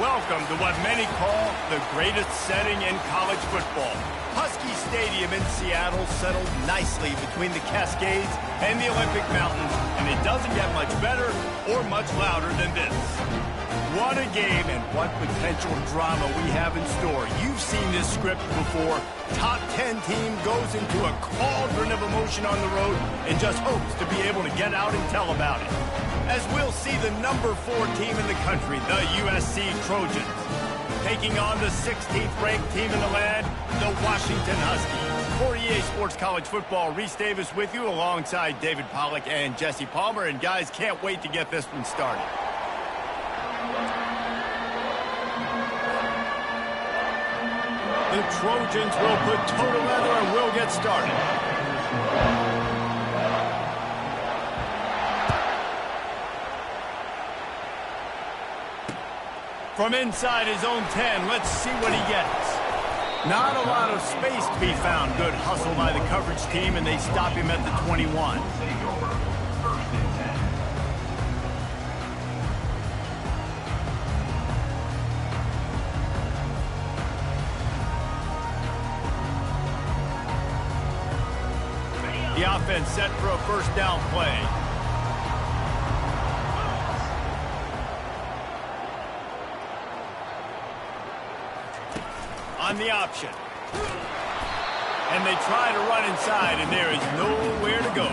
Welcome to what many call the greatest setting in college football. Husky Stadium in Seattle settled nicely between the Cascades and the Olympic Mountains, and it doesn't get much better or much louder than this. What a game and what potential drama we have in store. You've seen this script before. Top 10 team goes into a cauldron of emotion on the road and just hopes to be able to get out and tell about it. As we'll see the number 4 team in the country, the USC Trojans, taking on the 16th ranked team in the land, the Washington Huskies. For EA Sports College Football, Reese Davis with you alongside David Pollack and Jesse Palmer. And guys, can't wait to get this one started. The Trojans will put total leather and we'll get started. From inside his own 10, let's see what he gets. Not a lot of space to be found. Good hustle by the coverage team, and they stop him at the 21. The offense set for a first down play. On the option. And they try to run inside, and there is nowhere to go.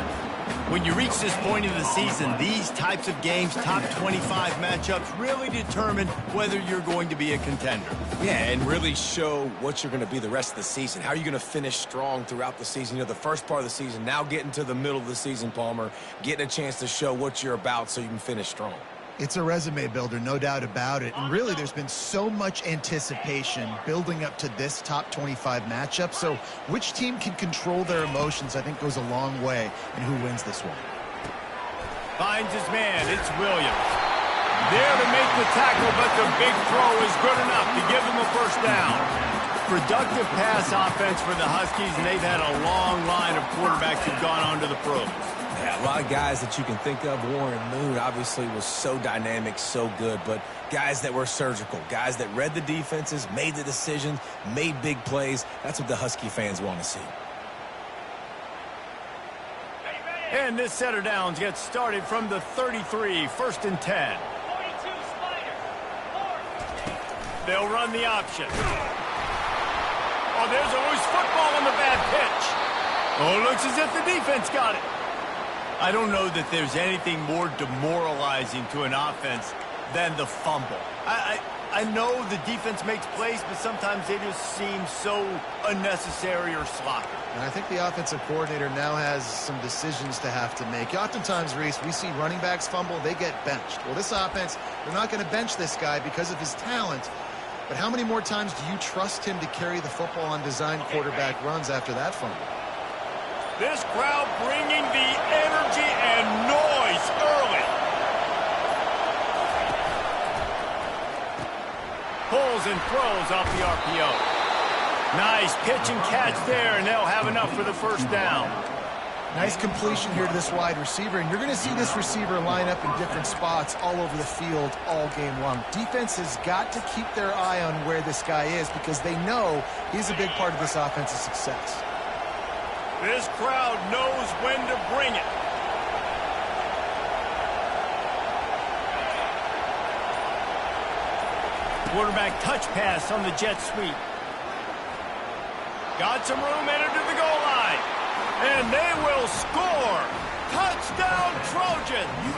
When you reach this point in the season, these types of games, top 25 matchups, really determine whether you're going to be a contender. Yeah, and really show what you're going to be the rest of the season. How are you going to finish strong throughout the season? You know, the first part of the season, now getting to the middle of the season, Palmer, getting a chance to show what you're about so you can finish strong. It's a resume builder, no doubt about it. And really, there's been so much anticipation building up to this top 25 matchup. So which team can control their emotions, I think, goes a long way in who wins this one. Finds his man. It's Williams. There to make the tackle, but the big throw is good enough to give him a first down. Productive pass offense for the Huskies, and they've had a long line of quarterbacks who've gone on to the pros. Yeah, a lot of guys that you can think of. Warren Moon obviously was so dynamic, so good, but guys that were surgical, guys that read the defenses, made the decisions, made big plays. That's what the Husky fans want to see. And this setter downs gets started from the 33, first and 10. They'll run the option. Oh, there's always football on the bad pitch. Oh, it looks as if the defense got it. I don't know that there's anything more demoralizing to an offense than the fumble. I know the defense makes plays, but sometimes they just seem so unnecessary or sloppy. And I think the offensive coordinator now has some decisions to have to make. Oftentimes, Reese, we see running backs fumble, they get benched. Well, this offense, they're not going to bench this guy because of his talent. But how many more times do you trust him to carry the football on design quarterback runs after that fumble? This crowd bringing the energy and noise early. Pulls and throws off the RPO. Nice pitch and catch there, and they'll have enough for the first down. Nice completion here to this wide receiver, and you're going to see this receiver line up in different spots all over the field all game long. Defense has got to keep their eye on where this guy is because they know he's a big part of this offense's success. This crowd knows when to bring it. Quarterback touch pass on the jet sweep. Got some room, entered to the goal line. And they will score. Touchdown, Trojans.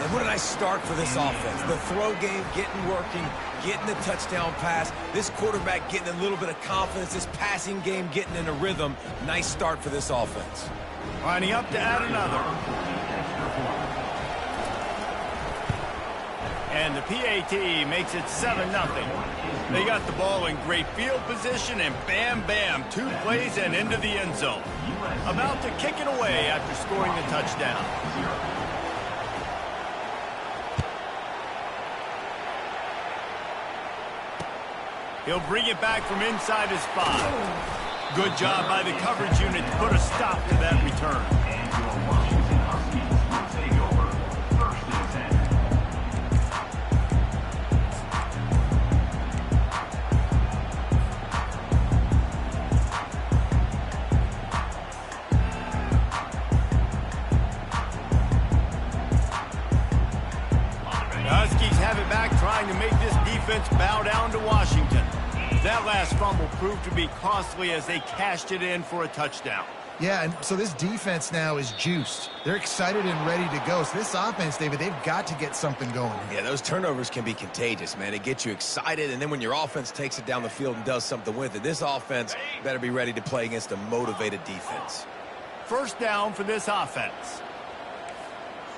And what a nice start for this offense. The throw game getting working, getting the touchdown pass. This quarterback getting a little bit of confidence. This passing game getting in a rhythm. Nice start for this offense. Lining up to add another. And the PAT makes it 7-0. They got the ball in great field position, and bam, bam, 2 plays and into the end zone. About to kick it away after scoring the touchdown. He'll bring it back from inside his 5. Good job by the coverage unit to put a stop to that return. Huskies have it back, trying to make this defense bow down to Washington. That last fumble proved to be costly as they cashed it in for a touchdown. Yeah, and so this defense now is juiced. They're excited and ready to go. So this offense, David, they've got to get something going. Yeah, those turnovers can be contagious, man. It gets you excited, and then when your offense takes it down the field and does something with it, this offense better be ready to play against a motivated defense. First down for this offense.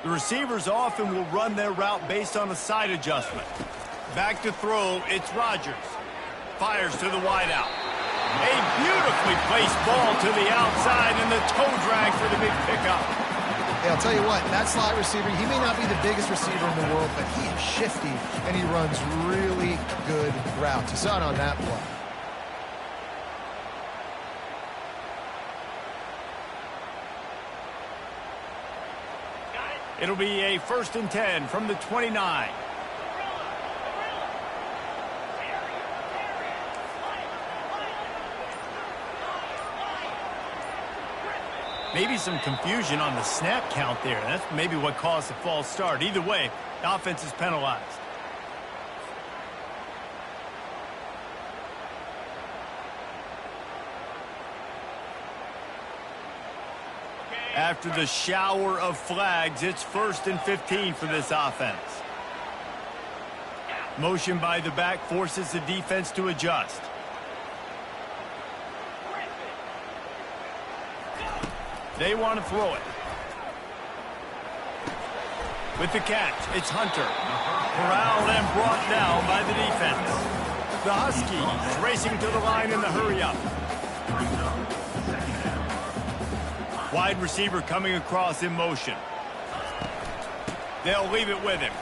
The receivers often will run their route based on a side adjustment. Back to throw, it's Rodgers. Fires to the wideout. A beautifully placed ball to the outside and the toe drag for the big pickup. Hey, I'll tell you what, that slot receiver, he may not be the biggest receiver in the world, but he is shifty and he runs really good routes. You saw it on that play. It'll be a 1st and 10 from the 29. Maybe some confusion on the snap count there. That's maybe what caused the false start. Either way, the offense is penalized. After the shower of flags, it's 1st and 15 for this offense. Motion by the back forces the defense to adjust. They want to throw it. With the catch, it's Hunter. Corralled and brought down by the defense. The Huskies racing to the line in the hurry-up. Wide receiver coming across in motion. They'll leave it with him.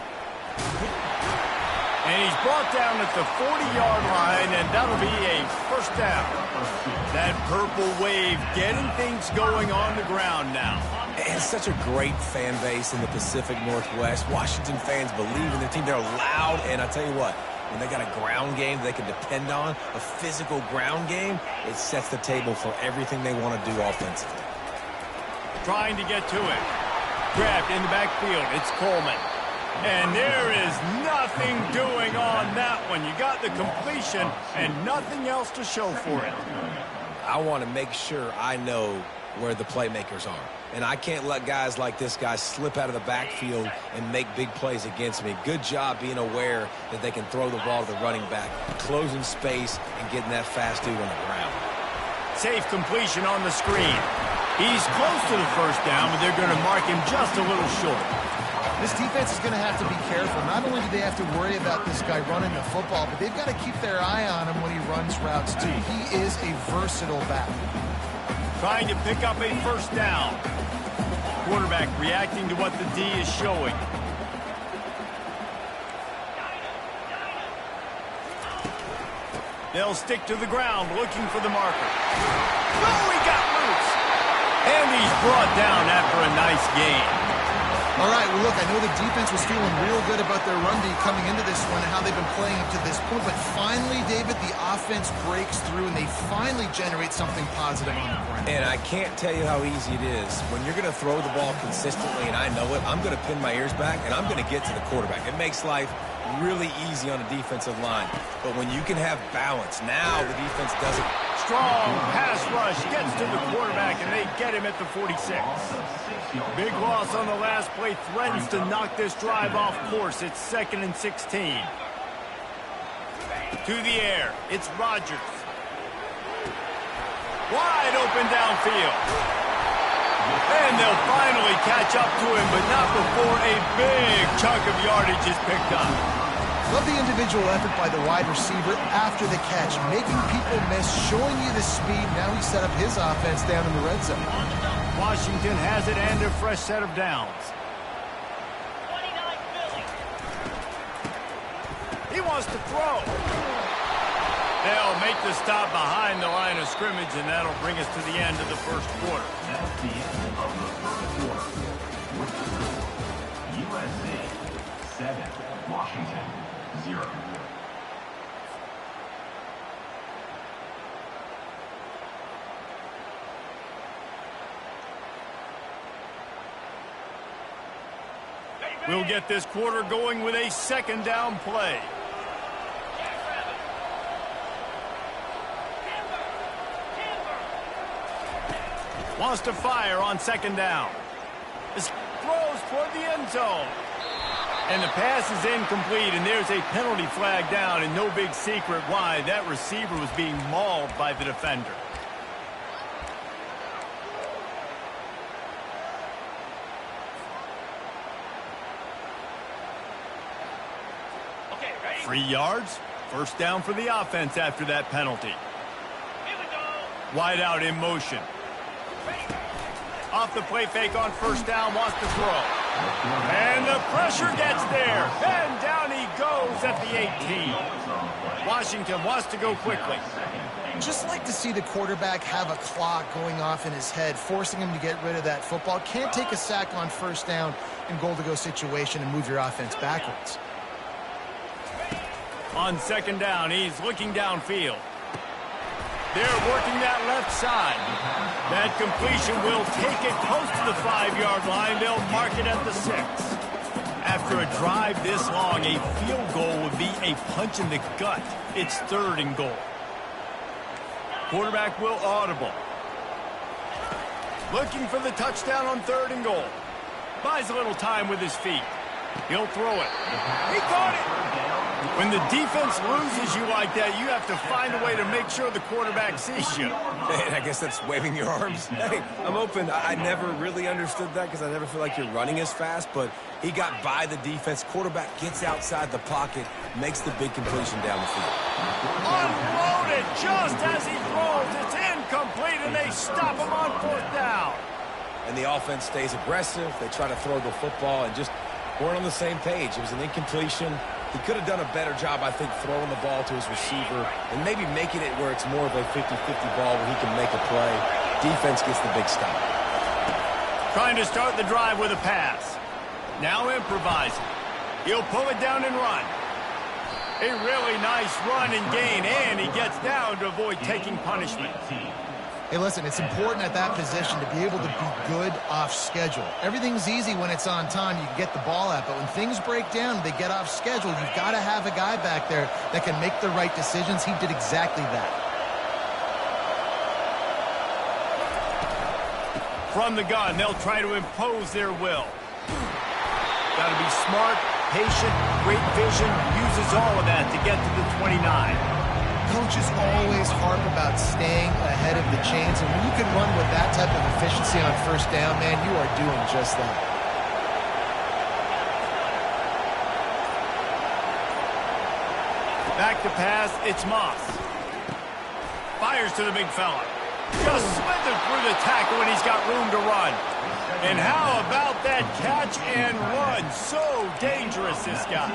And he's brought down at the 40-yard line, and that'll be a 1st down. That purple wave getting things going on the ground now. It's such a great fan base in the Pacific Northwest. Washington fans believe in their team. They're loud, and I tell you what, when they got a ground game they can depend on, a physical ground game, it sets the table for everything they want to do offensively. Trying to get to it. Grabbed in the backfield. It's Coleman. And there is nothing doing on that one. You got the completion and nothing else to show for it. I want to make sure I know where the playmakers are. And I can't let guys like this guy slip out of the backfield and make big plays against me. Good job being aware that they can throw the ball to the running back, closing space, and getting that fast dude on the ground. Safe completion on the screen. He's close to the 1st down, but they're going to mark him just a little short. This defense is going to have to be careful. Not only do they have to worry about this guy running the football, but they've got to keep their eye on him when he runs routes, too. He is a versatile back. Trying to pick up a 1st down. Quarterback reacting to what the D is showing. They'll stick to the ground, looking for the marker. Oh, he got loose. And he's brought down after a nice gain. All right, well, look, I know the defense was feeling real good about their run D coming into this one and how they've been playing up to this point, but finally, David, the offense breaks through and they finally generate something positive on the ground. And I can't tell you how easy it is. When you're going to throw the ball consistently, and I know it, I'm going to pin my ears back, and I'm going to get to the quarterback. It makes life really easy on a defensive line. But when you can have balance, now the defense doesn't. Strong pass rush gets to the quarterback, and they get him at the 46. Big loss on the last play, threatens to knock this drive off course. It's 2nd and 16. To the air, it's Rodgers. Wide open downfield. And they'll finally catch up to him, but not before a big chunk of yardage is picked up. Love the individual effort by the wide receiver after the catch, making people miss, showing you the speed. Now he set up his offense down in the red zone. Washington has it and a fresh set of downs. He wants to throw. They'll make the stop behind the line of scrimmage, and that'll bring us to the end of the 1st quarter. That's the end of the 1st quarter. With the score, USC 7, Washington 0. We'll get this quarter going with a second down play. Wants to fire on second down. This throws toward the end zone. And the pass is incomplete, and there's a penalty flag down, and no big secret why. That receiver was being mauled by the defender. Okay, ready? 3 yards. First down for the offense after that penalty. Here we go. Wide out in motion. Off the play fake on first down, wants to throw. And the pressure gets there. And down he goes at the 18. Washington wants to go quickly. Just like to see the quarterback have a clock going off in his head, forcing him to get rid of that football. Can't take a sack on first down in goal-to-go situation and move your offense backwards. On second down, he's looking downfield. They're working that left side. That completion will take it close to the 5-yard line. They'll mark it at the 6. After a drive this long, a field goal would be a punch in the gut. It's 3rd and goal. Quarterback will audible. Looking for the touchdown on 3rd and goal. Buys a little time with his feet. He'll throw it. He caught it. When the defense loses you like that, you have to find a way to make sure the quarterback sees you. Man, I guess that's waving your arms. Hey, I'm open. I never really understood that because I never feel like you're running as fast, but he got by the defense. Quarterback gets outside the pocket, makes the big completion down the field. Unloaded just as he throws. It's incomplete, and they stop him on 4th down. And the offense stays aggressive. They try to throw the football and just weren't on the same page. It was an incompletion. He could have done a better job, I think, throwing the ball to his receiver and maybe making it where it's more of a 50-50 ball where he can make a play. Defense gets the big stop. Trying to start the drive with a pass. Now improvising. He'll pull it down and run. A really nice run and gain, and he gets down to avoid taking punishment. Hey, listen, it's important at that position to be able to be good off schedule. Everything's easy when it's on time. You can get the ball out, but when things break down, they get off schedule. You've got to have a guy back there that can make the right decisions. He did exactly that. From the gun, they'll try to impose their will. Got to be smart, patient, great vision, uses all of that to get to the 29. Coaches always harp about staying ahead of the chains, and when you can run with that type of efficiency on first down, man, you are doing just that. Back to pass, it's Moss. Fires to the big fella. Just slithered through the tackle when he's got room to run. And how about that catch and run? So dangerous, this guy.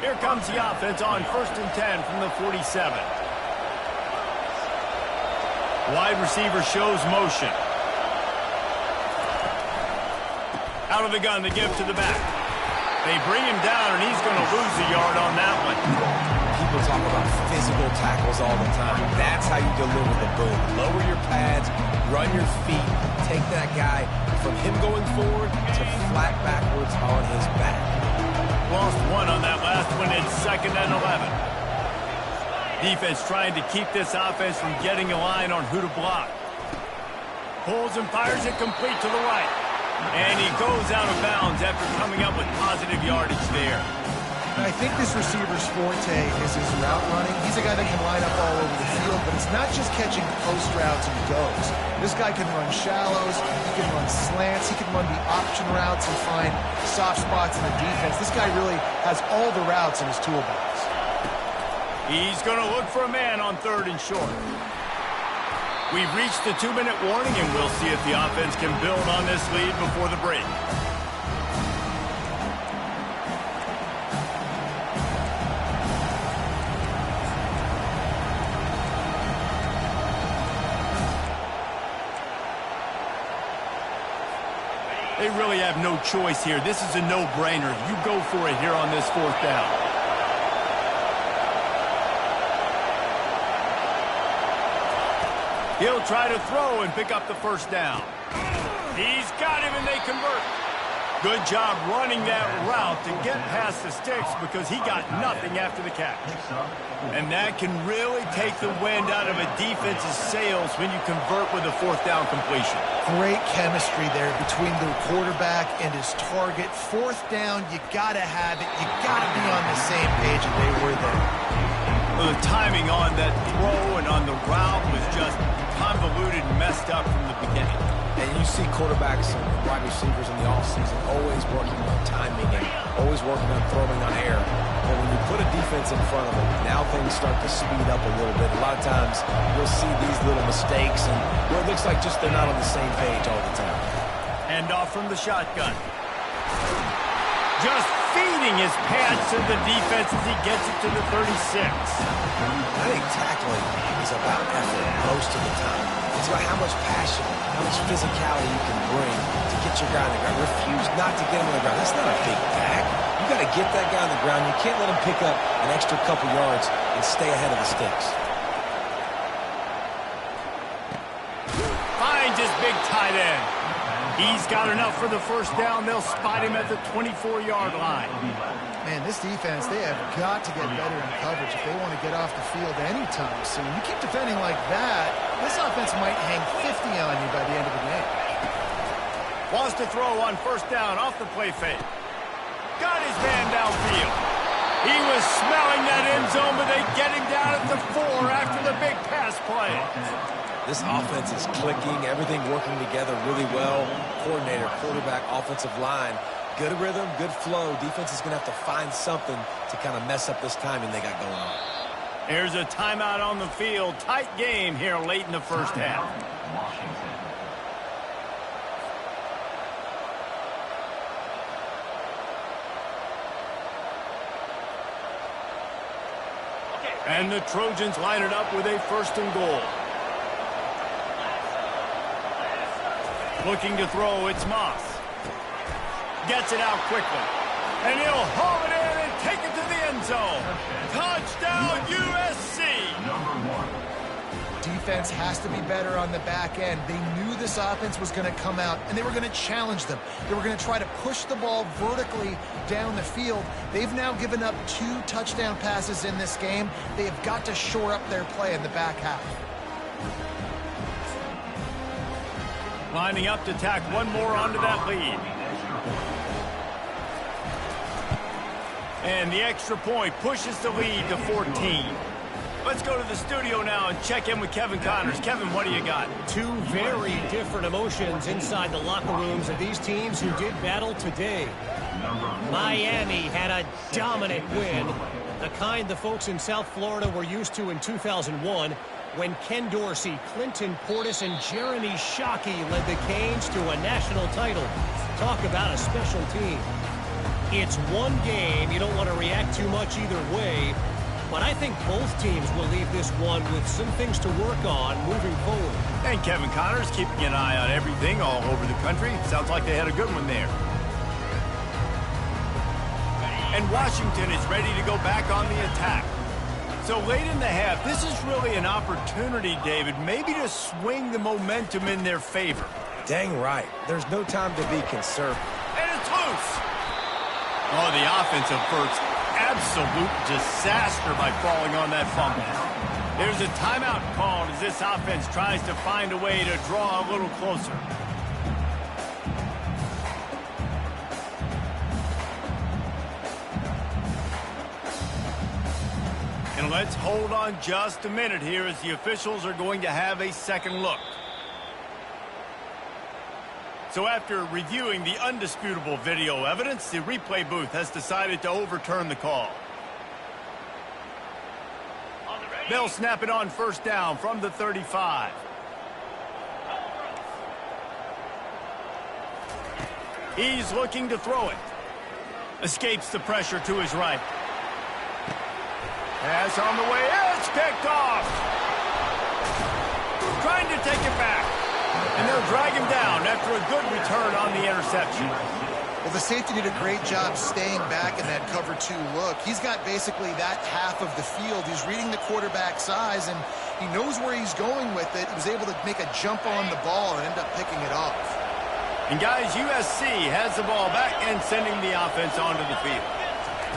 Here comes the offense on 1st and 10 from the 47. Wide receiver shows motion. Out of the gun, the give to the back. They bring him down, and he's going to lose a yard on that one. People talk about physical tackles all the time. That's how you deliver the boom. Lower your pads, run your feet, take that guy from him going forward to flat backwards on his back. Lost 1 on that last one. It's 2nd and 11. Defense trying to keep this offense from getting a line on who to block. Pulls and fires it complete to the right. And he goes out of bounds after coming up with positive yardage there. I think this receiver's forte is his route running. He's a guy that can line up all over the field, but it's not just catching post routes and goes. This guy can run shallows, he can run slants, he can run the option routes and find soft spots in the defense. This guy really has all the routes in his toolbox. He's going to look for a man on 3rd and short. We've reached the 2-minute warning, and we'll see if the offense can build on this lead before the break. They really have no choice here. This is a no-brainer. You go for it here on this 4th down. He'll try to throw and pick up the first down. He's got him, and they convert. Good job running that route to get past the sticks because he got nothing after the catch. And that can really take the wind out of a defense's sails when you convert with a fourth down completion. Great chemistry there between the quarterback and his target. Fourth down, you got to have it. You got to be on the same page, and they were there. Well, the timing on that throw and on the route was just convoluted and messed up from the beginning. And you see quarterbacks and wide receivers in the offseason always working on timing and always working on throwing on air. But when you put a defense in front of them, now things start to speed up a little bit. A lot of times you'll see these little mistakes and where it looks like just they're not on the same page all the time. Hand off from the shotgun. Just feeding his pads to the defense as he gets it to the 36. I think tackling is about effort most of the time. It's about how much passion, how much physicality you can bring to get your guy on the ground. Refuse not to get him on the ground. That's not a big pack. You got to get that guy on the ground. You can't let him pick up an extra couple yards and stay ahead of the sticks. Finds his big tight end. He's got enough for the first down. They'll spot him at the 24-yard line. Man, this defense, they have got to get better in coverage if they want to get off the field anytime soon. You keep defending like that, this offense might hang 50 on you by the end of the game. Wants to throw on first down off the play fake. Got his man downfield. He was smelling that end zone, but they get him down at the 4 after the big pass play. This offense is clicking, everything working together really well. Coordinator, quarterback, offensive line. Good rhythm, good flow. Defense is going to have to find something to kind of mess up this timing they got going on. Here's a timeout on the field. Tight game here late in the first half. And the Trojans line it up with a first and goal. Looking to throw, it's Moss. Gets it out quickly. And he'll haul it in and take it to the end zone. Touchdown, USC! Defense has to be better on the back end. They knew this offense was going to come out, and they were going to challenge them. They were going to try to push the ball vertically down the field. They've now given up 2 touchdown passes in this game. They have got to shore up their play in the back half. Lining up to tack one more onto that lead. And the extra point pushes the lead to 14. Let's go to the studio now and check in with Kevin Connors. Kevin, what do you got? 2 very different emotions inside the locker rooms of these teams who did battle today. Miami had a dominant win, the kind the folks in South Florida were used to in 2001, when Ken Dorsey, Clinton Portis, and Jeremy Shockey led the Canes to a national title. Talk about a special team. It's one game. You don't want to react too much either way, but I think both teams will leave this one with some things to work on moving forward. And Kevin Connors keeping an eye on everything all over the country. Sounds like they had a good one there. And Washington is ready to go back on the attack. So late in the half, this is really an opportunity, David, maybe to swing the momentum in their favor. Dang right. There's no time to be conservative. And it's loose. Oh, the offense averts absolute disaster by falling on that fumble. There's a timeout called as this offense tries to find a way to draw a little closer. And let's hold on just a minute here as the officials are going to have a second look. So after reviewing the undisputable video evidence, the replay booth has decided to overturn the call. They'll snap it on first down from the 35. He's looking to throw it. Escapes the pressure to his right. Pass on the way. It's picked off. Trying to take it back. And they'll drag him down after a good return on the interception. Well, the safety did a great job staying back in that cover 2 look. He's got basically that half of the field. He's reading the quarterback's eyes, and he knows where he's going with it. He was able to make a jump on the ball and end up picking it off. And guys, USC has the ball back and sending the offense onto the field.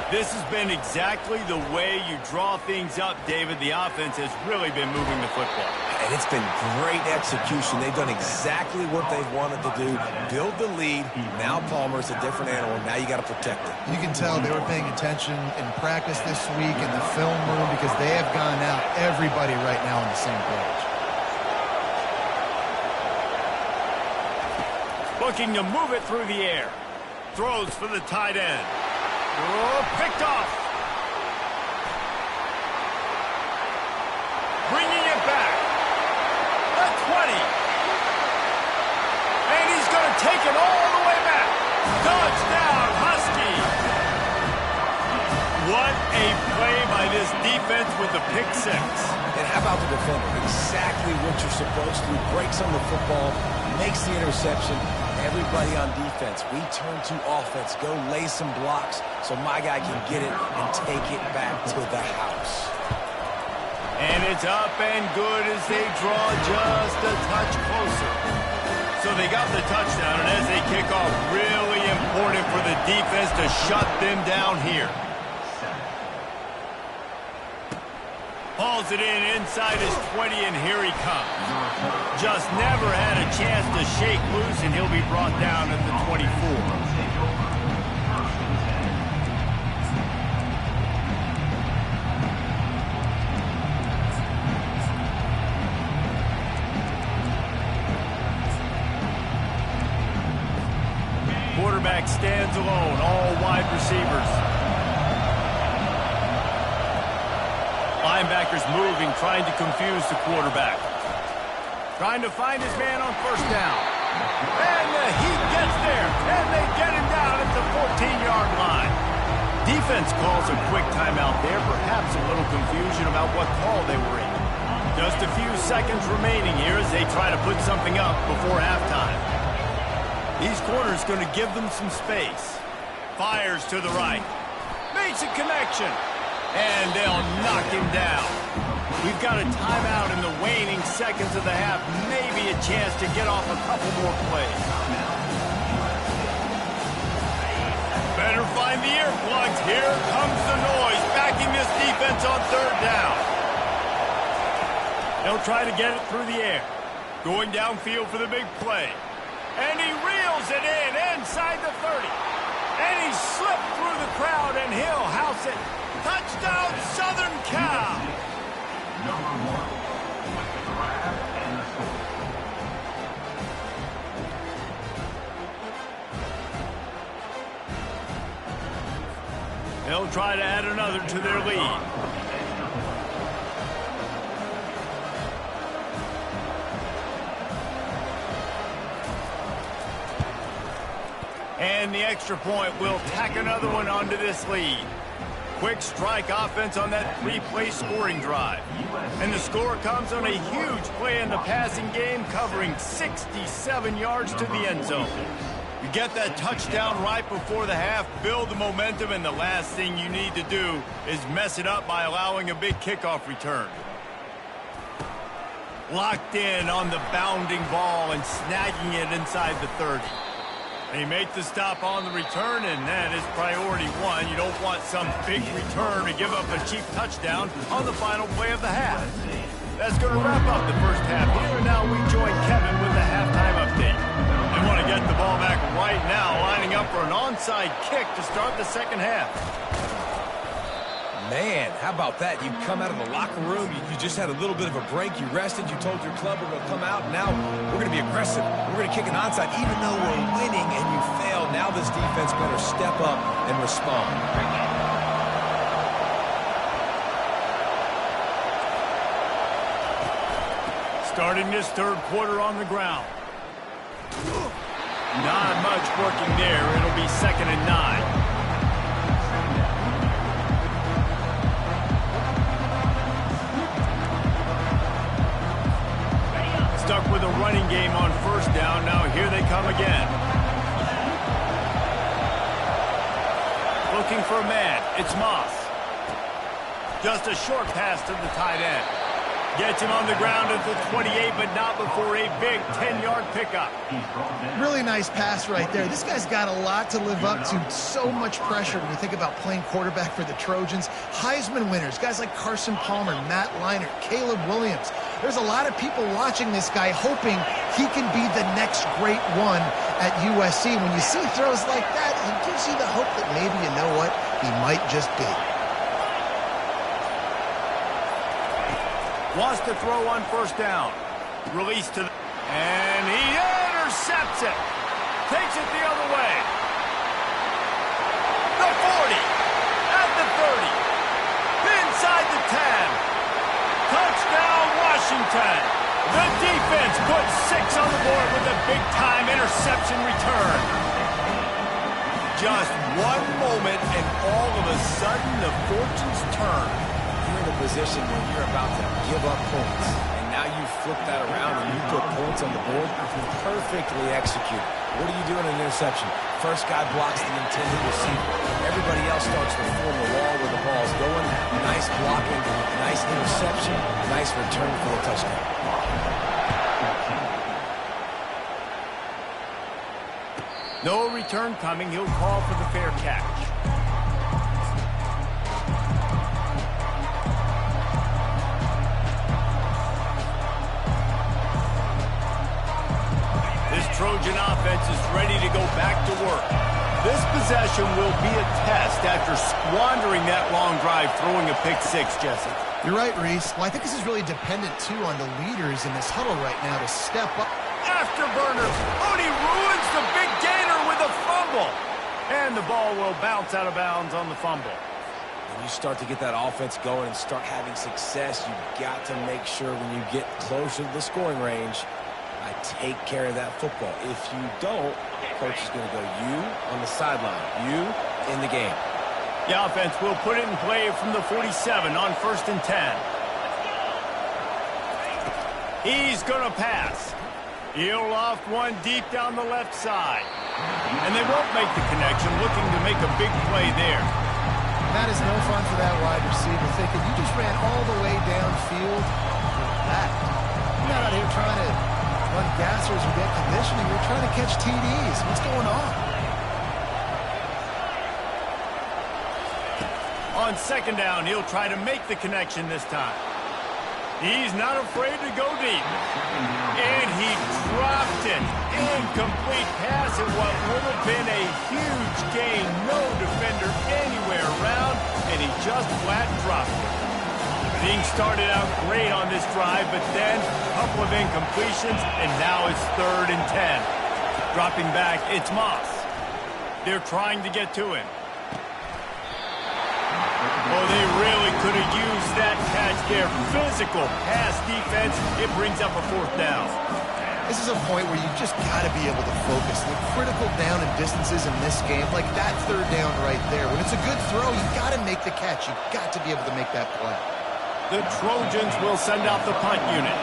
This has been exactly the way you draw things up, David. The offense has really been moving the football. And it's been great execution. They've done exactly what they've wanted to do. Build the lead. Now Palmer's a different animal. Now you got to protect it. You can tell they were paying attention in practice this week in the film room because they have gone out everybody right now on the same page. Looking to move it through the air. Throws for the tight end. Oh, picked off. Bringing it back. The 20. And he's going to take it all the way back. Touchdown, Husky. What a play by this defense with the pick six. And how about the defender? Exactly what you're supposed to do. Breaks on the football, makes the interception. Everybody on defense, we turn to offense. Go lay some blocks so my guy can get it and take it back to the house. And it's up and good as they draw just a touch closer. So they got the touchdown, and as they kick off, really important for the defense to shut them down here. Hauls it in inside his 20, and here he comes. Just never had a chance to shake loose, and he'll be brought down at the 24. Quarterback stands alone, all wide receivers. Linebackers moving, trying to confuse the quarterback. Trying to find his man on first down. And the Heat gets there, and they get him down at the 14-yard line. Defense calls a quick timeout there, perhaps a little confusion about what call they were in. Just a few seconds remaining here as they try to put something up before halftime. These corners going to give them some space. Fires to the right. Makes a connection. And they'll knock him down. We've got a timeout in the waning seconds of the half. Maybe a chance to get off a couple more plays. Better find the earplugs. Here comes the noise, backing this defense on third down. They'll try to get it through the air. Going downfield for the big play. And he reels it in inside the 30. And he slipped through the crowd, and he'll house it. Touchdown, Southern Cal. Number 1 with the grab and the score. They'll try to add another to their lead. And the extra point will tack another one onto this lead. Quick strike offense on that three-play scoring drive. And the score comes on a huge play in the passing game, covering 67 yards to the end zone. You get that touchdown right before the half, build the momentum, and the last thing you need to do is mess it up by allowing a big kickoff return. Locked in on the bounding ball and snagging it inside the 30. They make the stop on the return, and that is priority one. You don't want some big return to give up a cheap touchdown on the final play of the half. That's going to wrap up the first half here, and now we join Kevin with the halftime update. They want to get the ball back right now, lining up for an onside kick to start the second half. Man, how about that? You come out of the locker room, you just had a little bit of a break, you rested, you told your club we're going to come out, and now we're going to be aggressive. We're going to kick an onside, even though we're winning and you failed. Now this defense better step up and respond. Starting this third quarter on the ground. Not much working there. It'll be 2nd and 9. Stuck with a running game on first down. Now here they come again. Looking for a man. It's Moss. Just a short pass to the tight end. Gets him on the ground at the 28, but not before a big 10-yard pickup. Really nice pass right there. This guy's got a lot to live up to. So much pressure when you think about playing quarterback for the Trojans. Heisman winners, guys like Carson Palmer, Matt Leinart, Caleb Williams. There's a lot of people watching this guy hoping he can be the next great one at USC. When you see throws like that, it gives you the hope that maybe, you know what, he might just be. Wants to throw on first down. Release to the... And he intercepts it. Takes it the other way. The 40. At the 30. Inside the 10. Touchdown, Washington. The defense puts 6 on the board with a big-time interception return. Just one moment, and all of a sudden, the fortunes turn. You're in a position where you're about to give up points, and now you flip that around and you put points on the board. Perfectly executed. What do you do in an interception? First guy blocks the intended receiver. Everybody else starts to form the wall where the ball's going. Nice blocking, nice interception, nice return for the touchdown. No return coming. He'll call for the fair catch. Trojan offense is ready to go back to work. This possession will be a test after squandering that long drive, throwing a pick-6, Jesse. You're right, Reese. Well, I think this is really dependent, too, on the leaders in this huddle right now to step up. Afterburner. Oh, he ruins the big gainer with a fumble. And the ball will bounce out of bounds on the fumble. When you start to get that offense going and start having success, you've got to make sure when you get closer to the scoring range, I take care of that football. If you don't, coach is going to go, you on the sideline, you in the game. The offense will put it in play from the 47 on 1st and 10. He's going to pass. He'll loft one deep down the left side. And they won't make the connection, looking to make a big play there. That is no fun for that wide receiver, thinking you just ran all the way downfield for that. You're not out here trying to run gassers or get conditioning. You're trying to catch TDs. What's going on? On 2nd down, he'll try to make the connection this time. He's not afraid to go deep. And he dropped it. Incomplete pass at what would have been a huge gain. No defender anywhere around, and he just flat dropped it. Things started out great on this drive, but then a couple of incompletions, and now it's 3rd and 10. Dropping back, it's Moss. They're trying to get to him. Oh, they really could have used that catch there. Physical pass defense. It brings up a 4th down. This is a point where you've just got to be able to focus. The critical down and distances in this game, like that 3rd down right there. When it's a good throw, you've got to make the catch. You've got to be able to make that play. The Trojans will send out the punt unit.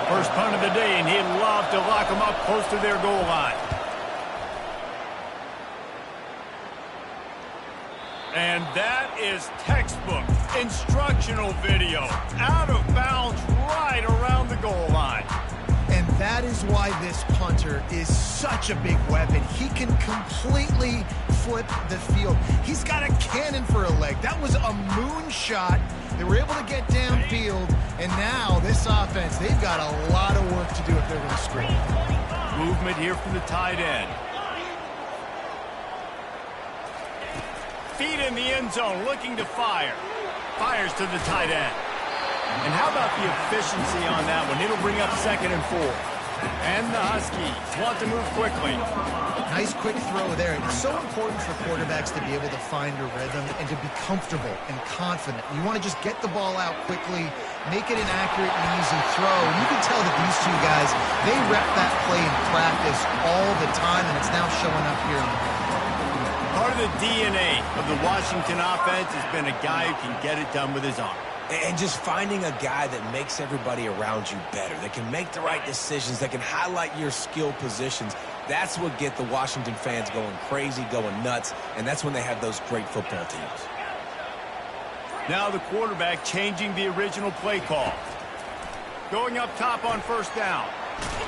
First punt of the day, and he'd love to lock them up close to their goal line. And that is textbook instructional video. Out of bounds right around the goal line. And that is why this punter is such a big weapon. He can completely flip the field. He's got a cannon for a leg. That was a moonshot. They were able to get downfield, and now this offense, they've got a lot of work to do if they're going to score. Movement here from the tight end. Feet in the end zone, looking to fire. Fires to the tight end. And how about the efficiency on that one? It'll bring up 2nd and 4. And the Huskies want to move quickly. Nice quick throw there. It's so important for quarterbacks to be able to find a rhythm and to be comfortable and confident. You want to just get the ball out quickly, make it an accurate and easy throw. And you can tell that these two guys, they rep that play in practice all the time, and it's now showing up here in the game. Part of the DNA of the Washington offense has been a guy who can get it done with his arm. And just finding a guy that makes everybody around you better, that can make the right decisions, that can highlight your skill positions. That's what get the Washington fans going crazy, going nuts, and that's when they have those great football teams. Now the quarterback changing the original play call. Going up top on first down.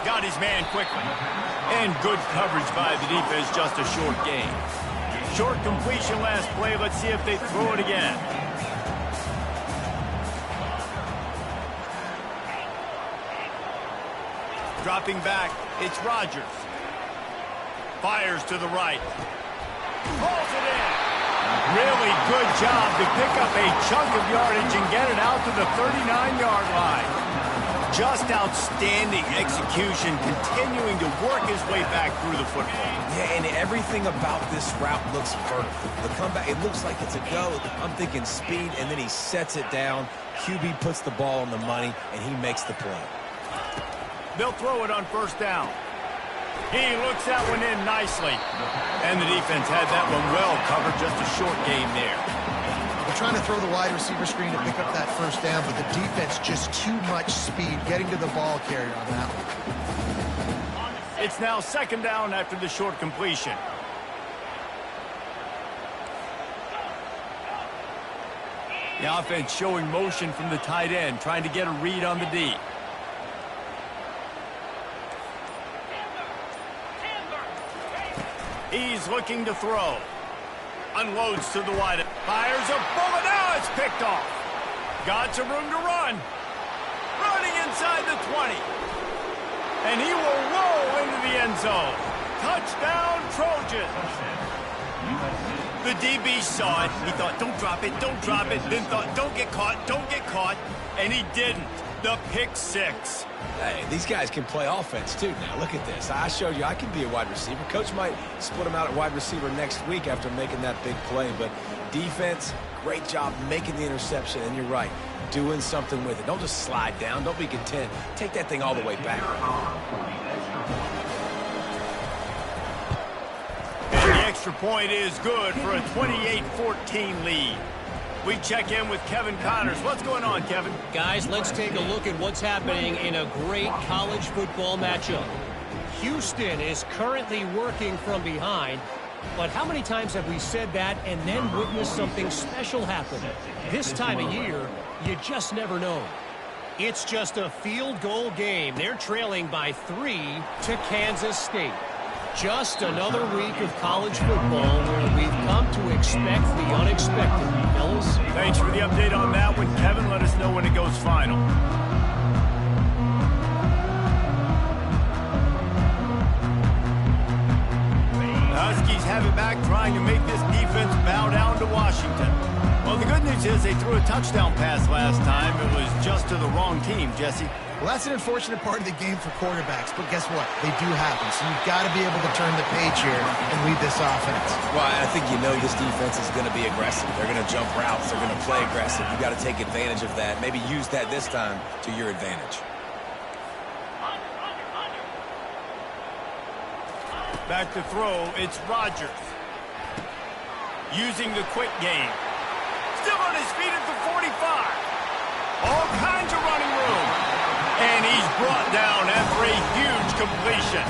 Got his man quickly. And good coverage by the defense, just a short gain. Short completion last play. Let's see if they throw it again. Dropping back, it's Rodgers. Fires to the right. Pulls it in. Really good job to pick up a chunk of yardage and get it out to the 39-yard line. Just outstanding execution, continuing to work his way back through the football. Yeah, and everything about this route looks vertical. The comeback, it looks like it's a go. I'm thinking speed, and then he sets it down. QB puts the ball on the money, and he makes the play. They'll throw it on first down. He looks that one in nicely. And the defense had that one well covered, just a short gain there. They're trying to throw the wide receiver screen to pick up that first down, but the defense just too much speed getting to the ball carrier on that one. It's now second down after the short completion. The offense showing motion from the tight end, trying to get a read on the D. He's looking to throw. Unloads to the wide. Fires a bullet. Now it's picked off. Got some room to run. Running inside the 20. And he will roll into the end zone. Touchdown, Trojans. The DB saw it. He thought, don't drop it, don't drop it. Then thought, don't get caught, don't get caught. And he didn't. The pick six. Hey, these guys can play offense, too. Now, look at this. I showed you I can be a wide receiver. Coach might split him out at wide receiver next week after making that big play. But defense, great job making the interception. And you're right, doing something with it. Don't just slide down. Don't be content. Take that thing all the way back. And the extra point is good for a 28-14 lead. We check in with Kevin Connors. What's going on, Kevin? Guys, let's take a look at what's happening in a great college football matchup. Houston is currently working from behind, but how many times have we said that and then witnessed something special happen? This time of year, you just never know. It's just a field goal game. They're trailing by 3 to Kansas State. Just another week of college football where we've come to expect the unexpected, fellas. Thanks for the update on that one, Kevin. Let us know when it goes final. The Huskies have it back, trying to make this defense bow down to Washington. Well, the good news is they threw a touchdown pass last time. It was just to the wrong team, Jesse. Well, that's an unfortunate part of the game for quarterbacks, but guess what? They do happen, so you've got to be able to turn the page here and lead this offense. Well, I think you know this defense is going to be aggressive. They're going to jump routes. They're going to play aggressive. You've got to take advantage of that. Maybe use that this time to your advantage. Back to throw, it's Rodgers. Using the quick game. Still on his feet at the 45. All kinds of running room. And he's brought down after a huge completion.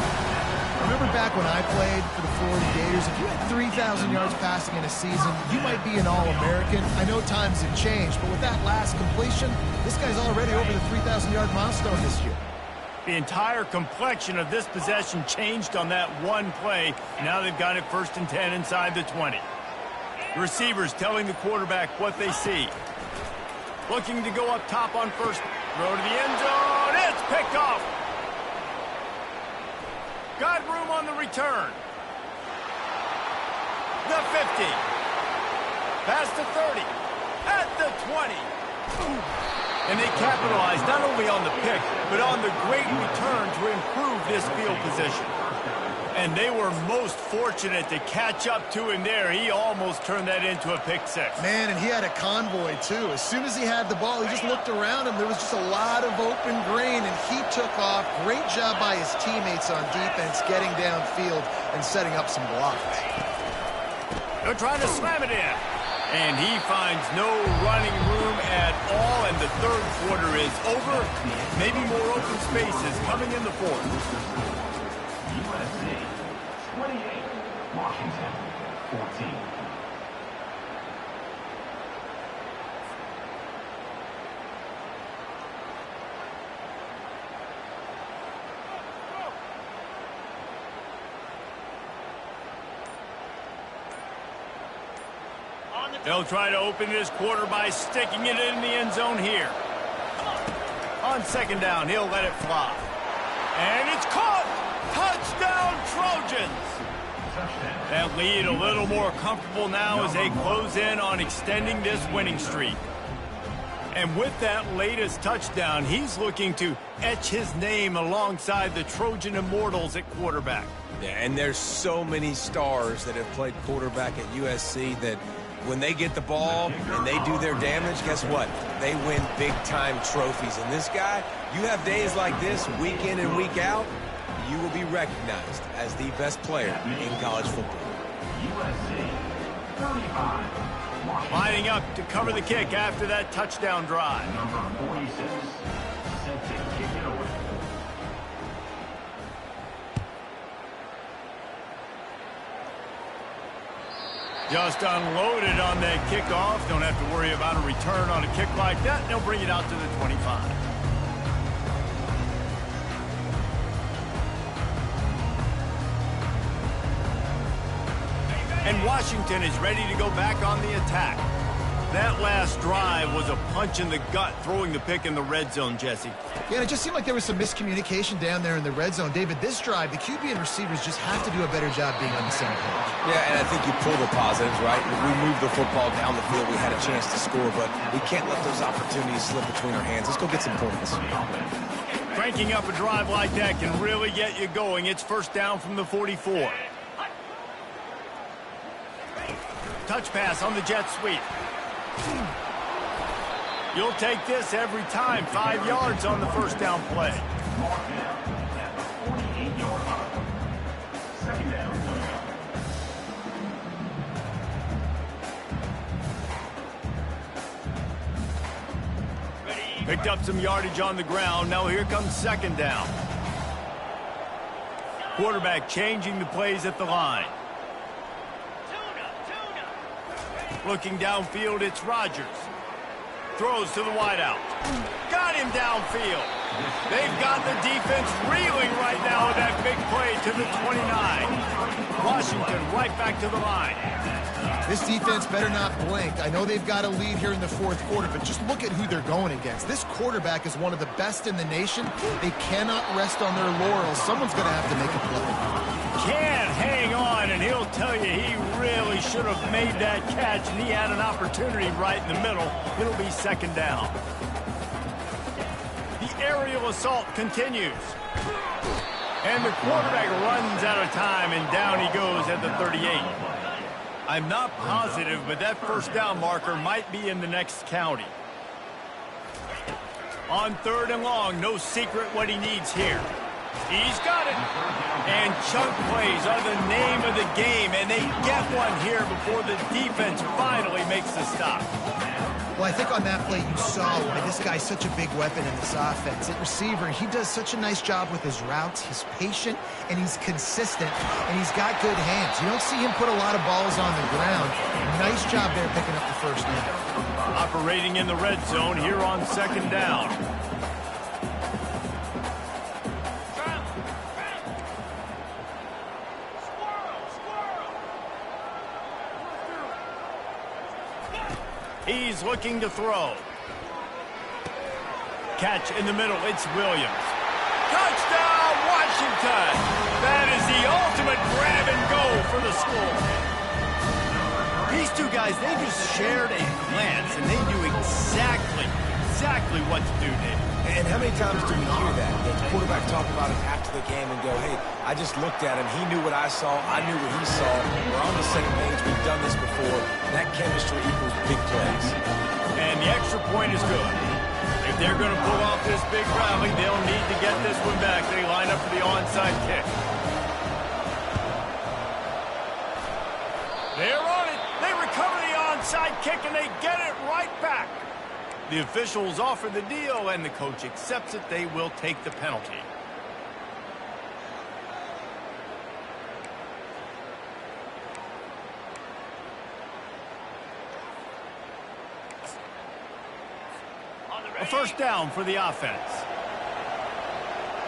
Remember back when I played for the Florida Gators, if you had 3,000 yards passing in a season, you might be an All-American. I know times have changed, but with that last completion, this guy's already over the 3,000-yard milestone this year. The entire complexion of this possession changed on that one play. Now they've got it 1st and 10 inside the 20. Receivers telling the quarterback what they see. Looking to go up top on first. Throw to the end zone. It's picked off. Got room on the return. The 50. Past the 30. At the 20. And they capitalized not only on the pick, but on the great return to improve this field position. And they were most fortunate to catch up to him there. He almost turned that into a pick six. Man, and he had a convoy, too. As soon as he had the ball, he just looked around him. There was just a lot of open green, and he took off. Great job by his teammates on defense, getting downfield and setting up some blocks. They're trying to slam it in. And he finds no running room at all, and the third quarter is over. Maybe more open spaces coming in the fourth. USC 28, Washington 14. They'll try to open this quarter by sticking it in the end zone here. On second down, he'll let it fly. And it's caught! Touchdown, Trojans! That lead a little more comfortable now as they close in on extending this winning streak. And with that latest touchdown, he's looking to etch his name alongside the Trojan Immortals at quarterback. Yeah, and there's so many stars that have played quarterback at USC that when they get the ball and they do their damage, guess what? They win big-time trophies. And this guy, you have days like this, week in and week out, you will be recognized as the best player in college football. USC 35. Lining up to cover the kick after that touchdown drive. Number 46, set to kick it away. Just unloaded on that kickoff. Don't have to worry about a return on a kick like that. They'll bring it out to the 25. And Washington is ready to go back on the attack. That last drive was a punch in the gut, throwing the pick in the red zone, Jesse. Yeah, and it just seemed like there was some miscommunication down there in the red zone. David, this drive, the QB and receivers just have to do a better job being on the same page. Yeah, and I think you pull the positives, right? We moved the football down the field. We had a chance to score, but we can't let those opportunities slip between our hands. Let's go get some points. Cranking up a drive like that can really get you going. It's first down from the 44. Touch pass on the jet sweep. You'll take this every time. 5 yards on the first down play. Mark down at the 48-yard line. Second down coming up. Picked up some yardage on the ground. Now here comes second down. Quarterback changing the plays at the line. Looking downfield, it's Rodgers. Throws to the wideout. Got him downfield. They've got the defense reeling right now with that big play to the 29. Washington right back to the line. This defense better not blink. I know they've got a lead here in the fourth quarter, but just look at who they're going against. This quarterback is one of the best in the nation. They cannot rest on their laurels. Someone's going to have to make a play. Can't hang on, and he'll tell you he really should have made that catch, and he had an opportunity right in the middle. It'll be second down. The aerial assault continues. And the quarterback runs out of time, and down he goes at the 38. I'm not positive, but that first down marker might be in the next county. On third and long, no secret what he needs here. He's got it. And chunk plays are the name of the game, and they get one here before the defense finally makes the stop. Well, I think on that play you saw why this guy's such a big weapon in this offense. At receiver, he does such a nice job with his routes. He's patient, and he's consistent, and he's got good hands. You don't see him put a lot of balls on the ground. Nice job there picking up the first down. Operating in the red zone here on second down. He's looking to throw. Catch in the middle. It's Williams. Touchdown, Washington! That is the ultimate grab and go for the score. These two guys, they just shared a glance, and they knew exactly what to do, Dave. And how many times do we hear that? The quarterback talk about it after the game and go, hey, I just looked at him. He knew what I saw. I knew what he saw. We're on the same page. We've done this before. That chemistry equals big plays. And the extra point is good. If they're going to pull off this big rally, they'll need to get this one back. They line up for the onside kick. They're on it. They recover the onside kick, and they get it right back. The officials offer the deal, and the coach accepts it. They will take the penalty. A first down for the offense.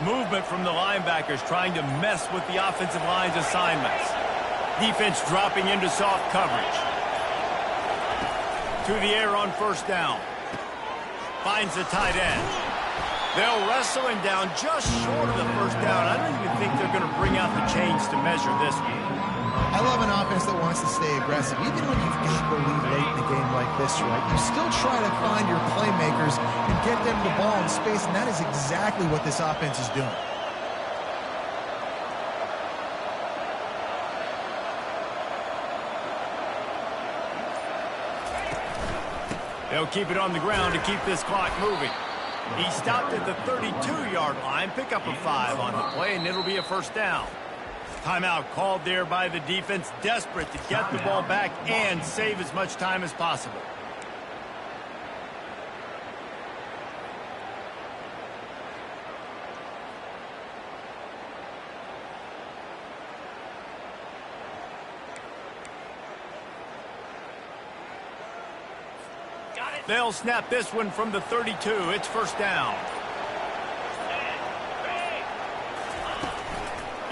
Movement from the linebackers trying to mess with the offensive line's assignments. Defense dropping into soft coverage. to the air on first down. Finds the tight end. They'll wrestle him down just short of the first down. I don't even think they're going to bring out the chains to measure this one. I love an offense that wants to stay aggressive. Even when you've got the lead late in a game like this, right, you still try to find your playmakers and get them the ball in space, and that is exactly what this offense is doing. They'll keep it on the ground to keep this clock moving. He stopped at the 32-yard line, pick up a 5 on the play, and it'll be a first down. Timeout called there by the defense, desperate to get the ball back and save as much time as possible. They'll snap this one from the 32. It's first down.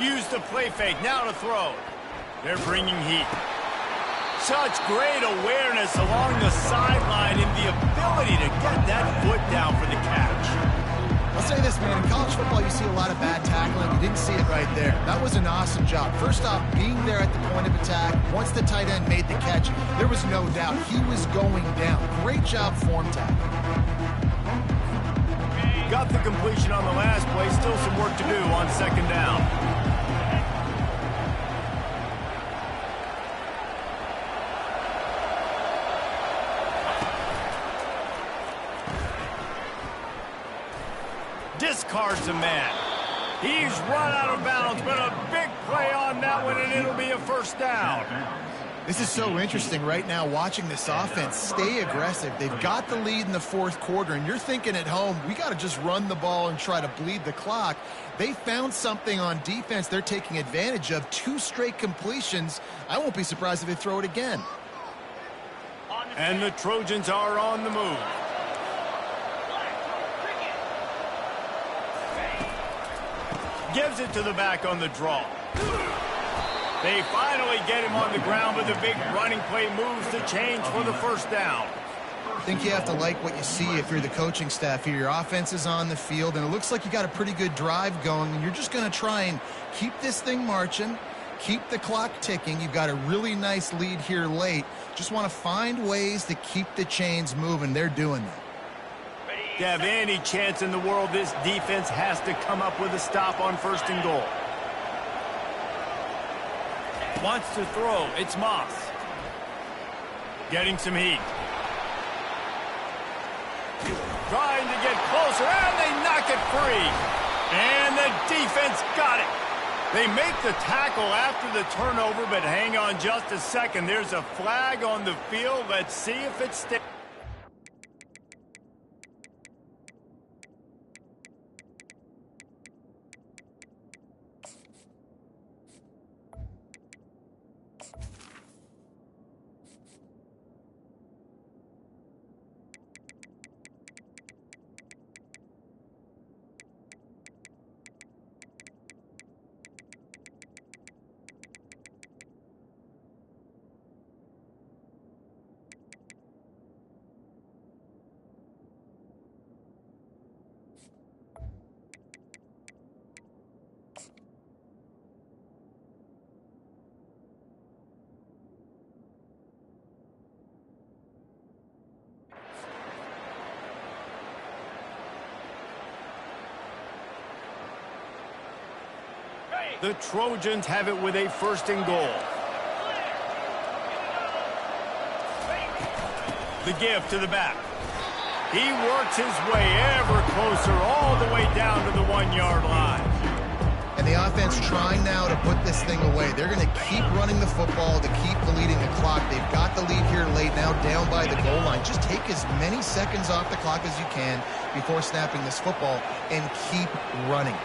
Use the play fake. Now to throw. They're bringing heat. Such great awareness along the sideline and the ability to get that foot down for the catch. I'll say this, man. In college football, you see a lot of bad tackling. You didn't see it right there. That was an awesome job. First off, being there at the point of attack. Once the tight end made the catch, there was no doubt he was going down. Great job form tackle. Got the completion on the last play. Still some work to do on second down. Discards a man. He's run out of bounds, but a big play on that one, and it'll be a first down. This is so interesting right now, watching this offense stay aggressive. They've got the lead in the fourth quarter, and you're thinking at home, we got to just run the ball and try to bleed the clock. They found something on defense they're taking advantage of. 2 straight completions. I won't be surprised if they throw it again. And the Trojans are on the move. Gives it to the back on the draw. They finally get him on the ground, but the big running play moves the chains for the first down. I think you have to like what you see if you're the coaching staff here. Your offense is on the field, and it looks like you got a pretty good drive going, and you're just going to try and keep this thing marching, keep the clock ticking. You've got a really nice lead here late. Just want to find ways to keep the chains moving. They're doing that. To have any chance in the world, this defense has to come up with a stop on first and goal. Wants to throw. It's Moss. Getting some heat. Trying to get closer, and they knock it free. And the defense got it. They make the tackle after the turnover, but hang on just a second. There's a flag on the field. Let's see if it stays. The Trojans have it with a first and goal. The give to the back. He works his way ever closer all the way down to the 1-yard line. And the offense trying now to put this thing away. They're going to keep running the football to keep bleeding the clock. They've got the lead here late, now down by the goal line. Just take as many seconds off the clock as you can before snapping this football and keep running.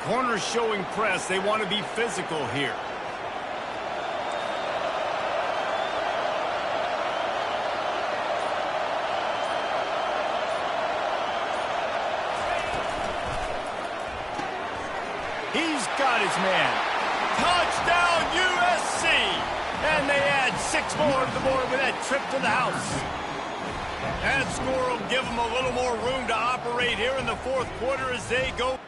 Corners showing press. They want to be physical here. He's got his man. Touchdown, USC! And they add 6 more to the board with that trip to the house. That score will give them a little more room to operate here in the fourth quarter as they go.